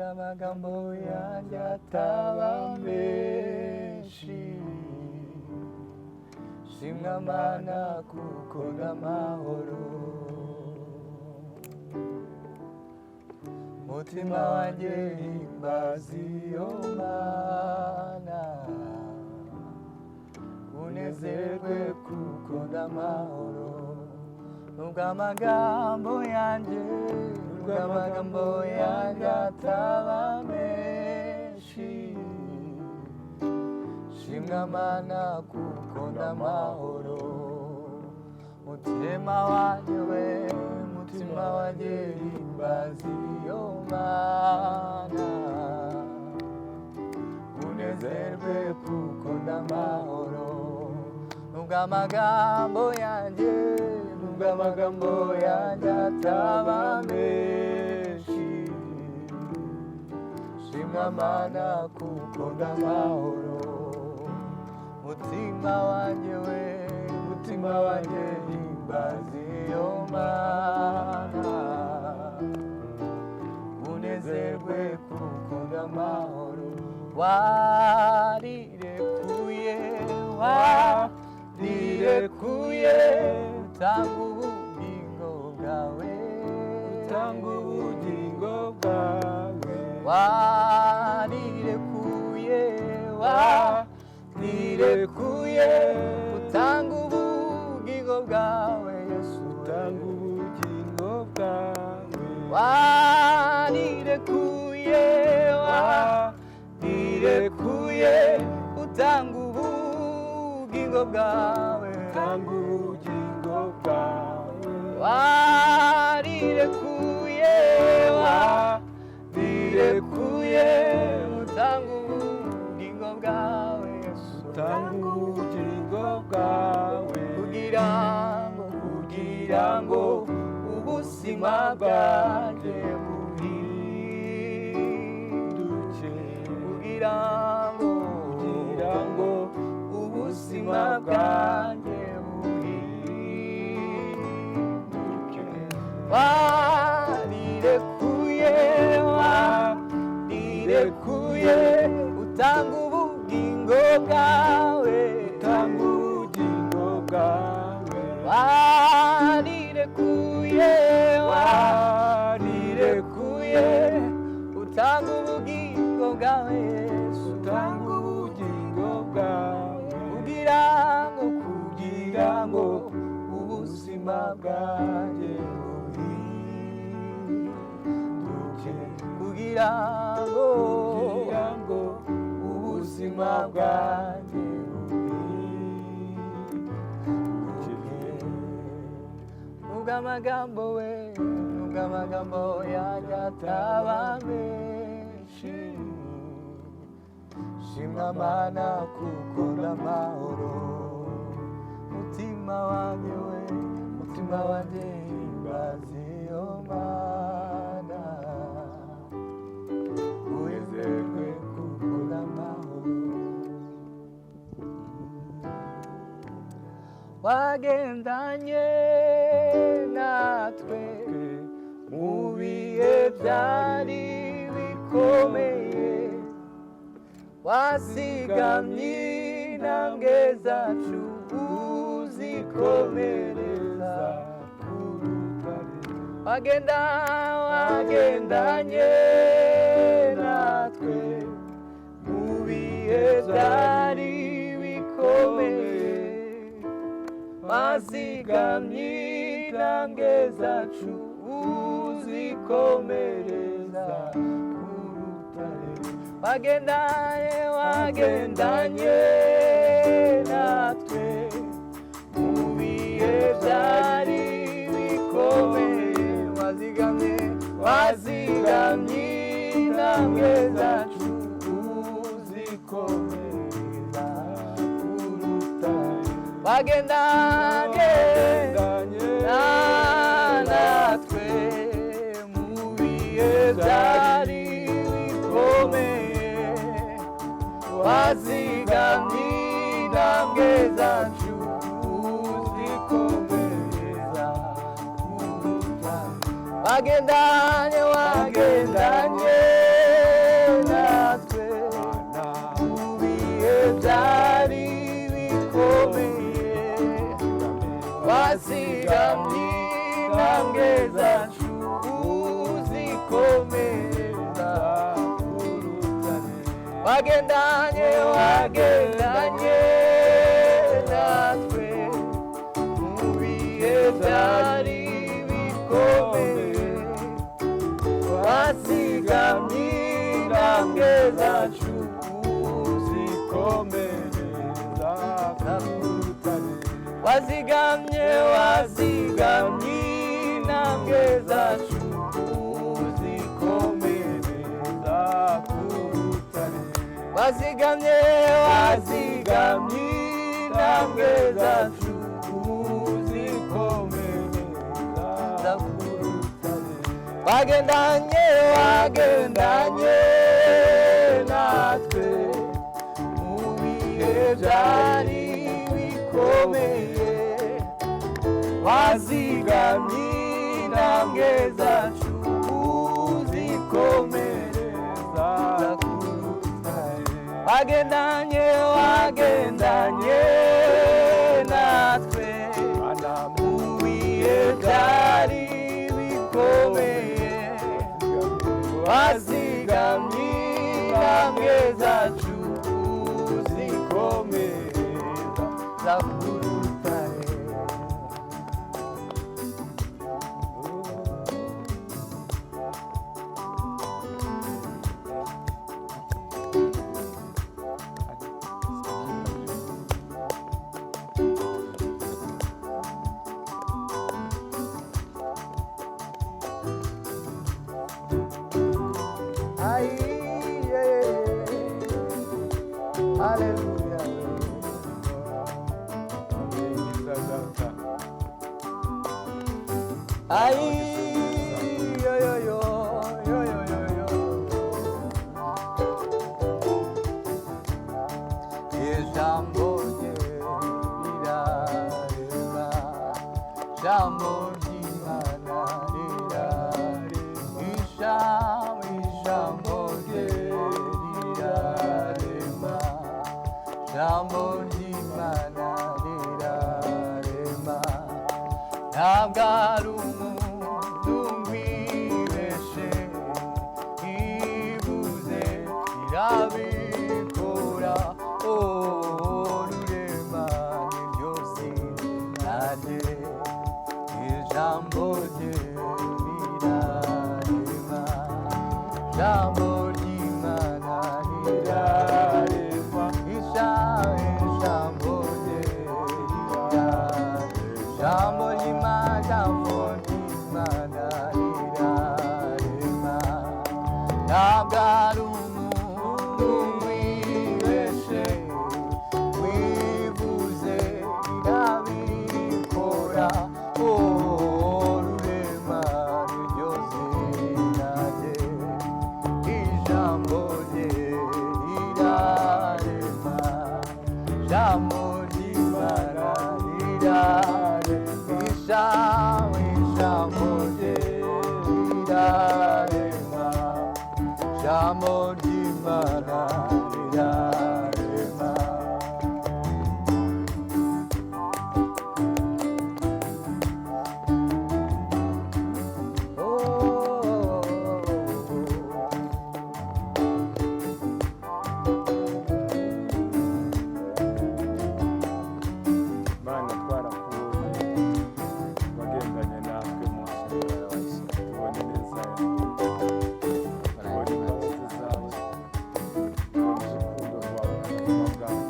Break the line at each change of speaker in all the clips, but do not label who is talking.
amagambo yanjye ataba menshi, shimwa Mana kuko ndamahoro. Mutima wanjye himbaza iyo Mana, unezerwe kuko ndamahoro. Nubwo amagambo yanjye ataba menshi, shimwa Mana kuko ndamahoro. Mutima wanjye himbaza iyo Mana, unezerwe kuko ndamahoro. Nubwo amagambo yanjye ataba menshi, shimwa Mana kuko ndamahoro. Mutima wanjye himbaza iyo Mana, unezerwe kuko ndamahoro. Warirekuye utanga ubugingo bwawe, warirekuye utanga ubugingo bwawe, Yesu
utanga ubugingo bwawe,
warirekuye utanga ubugingo bwawe,
utanga ubugingo bwawe,
warirekuye utanga ubugingo bwawe, Yesu
utanga ubugingo bwawe,
kugira ngo ubuzima bwanjye buhinduke, kugira ngo ubuzima bwanjye buhinduke. Warirekuye utanga ubugingo bwawe, warirekuye utanga ubugingo bwawe, Yesu
utanga ubugingo bwawe,
kugira ngo ubuzima bwanjye buhinduke, kugira ngo ubuzima bwanjye buhinduke. Nubwo amagambo yanjye ataba menshi, shimwa Mana kuko ndamahoro. Mutima wanjye himbaza iyo Mana, unezerwe kuko ndamahoro. Wagendanye natwe mu bihe byari bikomeye, wasigamye intambwe zacu uzikomereza ku rutare. Wagendanye natwe mu bihe byari bikomeye, wasigamye intambwe zacu uzikomereza ku rutare. Wagendanye natwe mu bihe byari bikomeye, wazigamye intambwe zacu uzikomereza ku rutare. Wagendanye natwe mu bihe byari bikomeye, wazigamye intambwe zacu uzikomereza ku rutare. Wagendanye wazigamye intambwe zacu uzikomereza wagendanye natwe mu bihe byari bikomeye wazigamye intambwe zacu uzikomereza wazigamye intambwe zacu uzikomereza ku rutare wazigamye intambwe zacu uzikomereza ku rutare wagendanye natwe mu bihe byari bikomeye wazigamye intambwe zacu uzikomereza ku rutare wagendanye natwe mu bihe byari bikomeye wazigamye intambwe zacu uzikomereza ku rutare Hallelujah. Yo yo yo yo yo yo yo. Ijambo rirarema, jambo ry'Imana rirarema, ijambo rirarema, jambo ry'Imana rirarema. Ntabwo ari umuntu wibeshe ibuze irabikora rurema ni byose nanjye ijambo rye rirarema ijambo ry'Imana rirarema ijambo rye rirarema ijambo ry'Imana rirarema ntabwo ari umuntu wibeshe wivuze irabikora rurema ni byose nanjye ijambo rye rirarema ijambo ry'Imana rirarema ijambo rye rirarema ijambo ry'Imana rirarema
Mana twarakuwe wagendanye natwe mu nshingano y'abahisi tubone neza tubone imbabazi zawe tubone urukundo rwawe n'ubuzima bwawe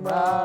Mana